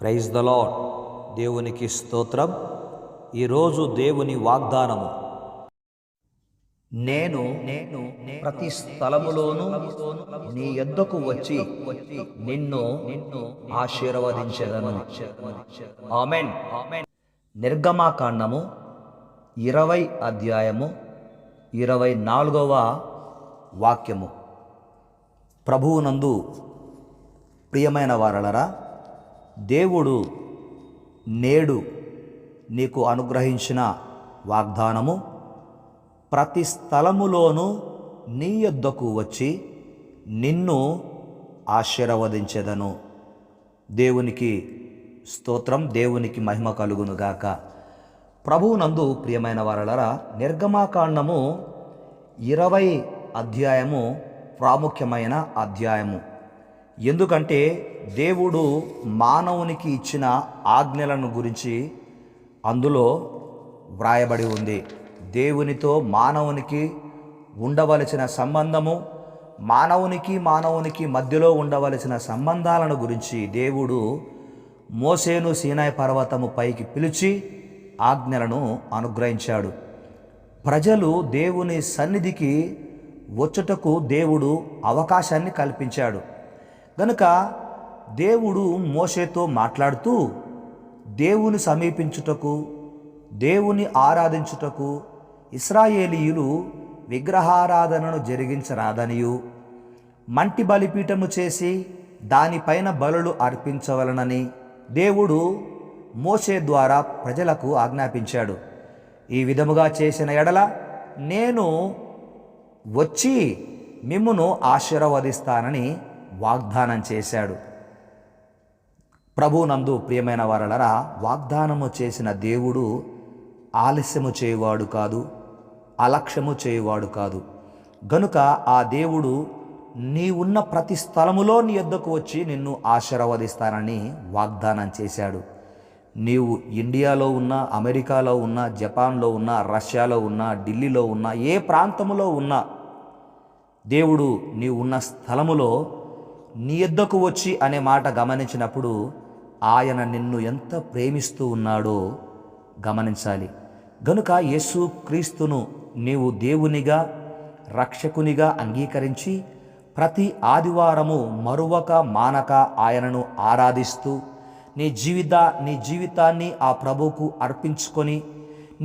Praise the lord. దేవునికి స్తోత్రం. ఈరోజు దేవుని వాగ్దానము, నేను ప్రతి స్థలములోనూ నీ యొద్దకు వచ్చి నిన్ను ఆశీర్వదించెదను. ఆమేన్. నిర్గమాకాండము 20 అధ్యాయము 24వ వాక్యము. ప్రభువునందు ప్రియమైన వారలరా, దేవుడు నేడు నీకు అనుగ్రహించిన వాగ్దానము, ప్రతి స్థలములోనూ నీ యొద్దకు వచ్చి నిన్ను ఆశీర్వదించెదను. దేవునికి స్తోత్రం, దేవునికి మహిమ కలుగునుగాక. ప్రభువునందు ప్రియమైన వారలరా, నిర్గమాకాండము 20 అధ్యాయము ప్రాముఖ్యమైన అధ్యాయము. ఎందుకంటే దేవుడు మానవునికి ఇచ్చిన ఆజ్ఞలను గురించి అందులో వ్రాయబడి ఉంది. దేవునితో మానవునికి ఉండవలసిన సంబంధము, మానవునికి మధ్యలో ఉండవలసిన సంబంధాలను గురించి దేవుడు మోసేను సీనాయి పర్వతము పైకి పిలిచి ఆజ్ఞలను అనుగ్రహించాడు. ప్రజలు దేవుని సన్నిధికి వచ్చుటకు దేవుడు అవకాశాన్ని కల్పించాడు. గనుక దేవుడు మోషేతో మాట్లాడుతూ, దేవుని సమీపించుటకు, దేవుని ఆరాధించుటకు ఇశ్రాయేలీయులు విగ్రహారాధనను జరిగించరాదనియు, మంటి బలిపీఠము చేసి దానిపైన బలులు అర్పించవలనని దేవుడు మోషే ద్వారా ప్రజలకు ఆజ్ఞాపించాడు. ఈ విధముగా చేసిన ఎడల నేను వచ్చి మిమ్మును ఆశీర్వదిస్తానని వాగ్దానం చేశాడు. ప్రభువునందు ప్రియమైన వారలరా, వాగ్దానము చేసిన దేవుడు ఆలస్యము చేయువాడు కాదు, అలక్ష్యము చేయువాడు కాదు. గనుక ఆ దేవుడు నీ ఉన్న ప్రతి స్థలములో నీ యొద్దకు వచ్చి నిన్ను ఆశీర్వదిస్తానని వాగ్దానం చేశాడు. నీవు ఇండియాలో ఉన్నా, అమెరికాలో ఉన్నా, జపాన్లో ఉన్నా, రష్యాలో ఉన్నా, ఢిల్లీలో ఉన్నా, ఏ ప్రాంతములో ఉన్నా, దేవుడు నీవు ఉన్న స్థలములో నీ యొద్దకు వచ్చి అనే మాట గమనించినప్పుడు ఆయన నిన్ను ఎంత ప్రేమిస్తూ ఉన్నాడో గమనించాలి. గనుక యేసు క్రీస్తును నీవు దేవునిగా, రక్షకునిగా అంగీకరించి ప్రతి ఆదివారము మరువక మానక ఆయనను ఆరాధిస్తూ నీ జీవితాన్ని ఆ ప్రభువుకు అర్పించుకొని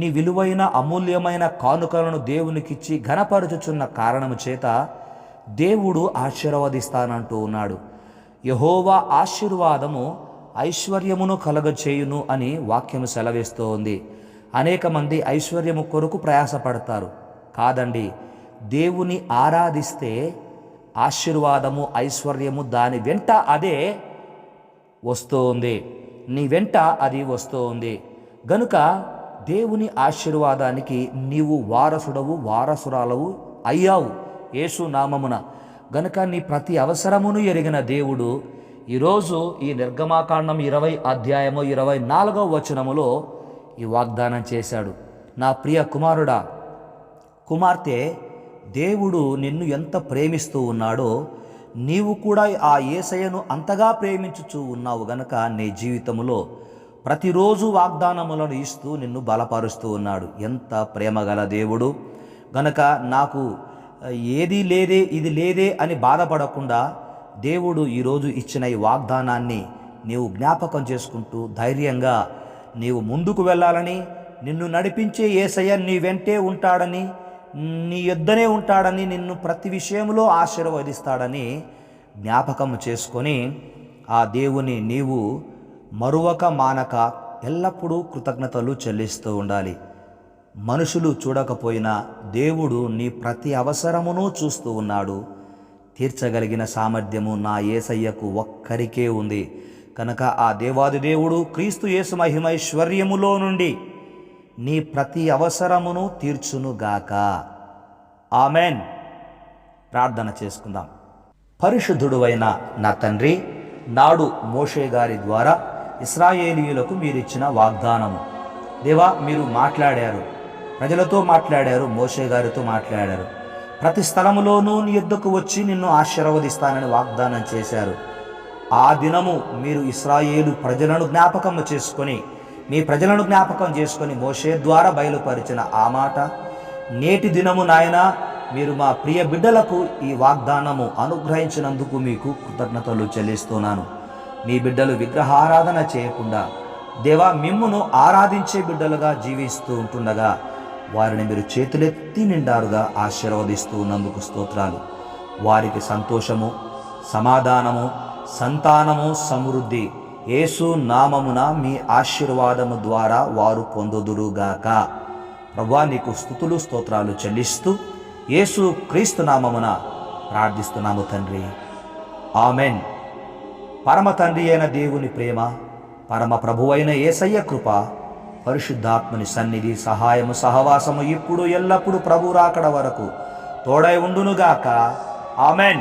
నీ విలువైన అమూల్యమైన కానుకలను దేవునికిచ్చి ఘనపరచుచున్న కారణము చేత దేవుడు ఆశీర్వదిస్తానంటూ ఉన్నాడు. యెహోవా ఆశీర్వాదము ఐశ్వర్యమును కలగచేయును అని వాక్యము సెలవిస్తూ ఉంది. అనేక మంది ఐశ్వర్యము కొరకు ప్రయాసపడతారు. కాదండి, దేవుని ఆరాధిస్తే ఆశీర్వాదము, ఐశ్వర్యము దాని వెంట అదే వస్తూ ఉంది. నీ వెంట అది వస్తూ ఉంది. గనుక దేవుని ఆశీర్వాదానికి నీవు వారసురాలవు అయ్యావు యేసు నామమున. గనుక నీ ప్రతి అవసరమును ఎరిగిన దేవుడు ఈరోజు ఈ నిర్గమాకాండం 20 అధ్యాయము 24వ వచనములో ఈ వాగ్దానం చేశాడు. నా ప్రియ కుమారుడా, కుమార్తె, దేవుడు నిన్ను ఎంత ప్రేమిస్తూ ఉన్నాడో నీవు కూడా ఆ యేసయ్యను అంతగా ప్రేమించుచూ ఉన్నావు. గనక నీ జీవితంలో ప్రతిరోజు వాగ్దానములను ఇస్తూ నిన్ను బలపరుస్తూ ఉన్నాడు. ఎంత ప్రేమగల దేవుడు! గనక నాకు ఏది లేదే, ఇది లేదే అని బాధపడకుండా దేవుడు ఈరోజు ఇచ్చిన ఈ వాగ్దానాన్ని నీవు జ్ఞాపకం చేసుకుంటూ ధైర్యంగా నీవు ముందుకు వెళ్ళాలని, నిన్ను నడిపించే యేసయ్య నీ వెంటే ఉంటాడని, నీ యొద్దనే ఉంటాడని, నిన్ను ప్రతి విషయంలో ఆశీర్వదిస్తాడని జ్ఞాపకం చేసుకొని ఆ దేవుని నీవు మరువక మానక ఎల్లప్పుడూ కృతజ్ఞతలు చెల్లిస్తూ ఉండాలి. మనుషులు చూడకపోయినా దేవుడు నీ ప్రతి అవసరమును చూస్తూ ఉన్నాడు. తీర్చగలిగిన సామర్థ్యము నా యేసయ్యకు ఒక్కరికే ఉంది. కనుక ఆ దేవాది దేవుడు క్రీస్తు యేసు మహిమైశ్వర్యములో నుండి నీ ప్రతి అవసరమును తీర్చునుగాక. ఆమెన్. ప్రార్థన చేసుకుందాం. పరిశుద్ధుడువైన నా తండ్రి, నాడు మోషే గారి ద్వారా ఇశ్రాయేలీయులకు మీరిచ్చిన వాగ్దానము దేవా, మీరు మాట్లాడారు, ప్రజలతో మాట్లాడారు, మోషే గారితో మాట్లాడారు. ప్రతి స్థలములోనూ నీ యొద్దకు వచ్చి నిన్ను ఆశీర్వదిస్తానని వాగ్దానం చేశారు. ఆ దినము మీరు ఇశ్రాయేలు ప్రజలను జ్ఞాపకం చేసుకొని, మీ ప్రజలను జ్ఞాపకం చేసుకొని మోషే ద్వారా బయలుపరిచిన ఆ మాట నేటి దినము నాయన మీరు మా ప్రియ బిడ్డలకు ఈ వాగ్దానము అనుగ్రహించినందుకు మీకు కృతజ్ఞతలు చెల్లిస్తున్నాను. మీ బిడ్డలు విగ్రహారాధన చేయకుండా దేవా మిమ్మును ఆరాధించే బిడ్డలుగా జీవిస్తూ ఉంటుండగా వారిని మీరు చేతులెత్తి నిండారుగా ఆశీర్వదిస్తూ ఉన్నందుకు స్తోత్రాలు. వారికి సంతోషము, సమాధానము, సంతానము, సమృద్ధి యేసు నామమున మీ ఆశీర్వాదము ద్వారా వారు పొందుదురుగాక. ప్రభువా నీకు స్తుతులు స్తోత్రాలు చెల్లిస్తూ యేసు క్రీస్తు నామమున ప్రార్థిస్తున్నాము తండ్రి, ఆమెన్. పరమ తండ్రి అయిన దేవుని ప్రేమ, పరమ ప్రభువైన యేసయ్య కృప, పరిశుద్ధాత్మని సన్నిధి, సహాయము, సహవాసము ఇప్పుడు ఎల్లప్పుడు ప్రభు రాకడ వరకు తోడై ఉండునుగాక. ఆమెన్.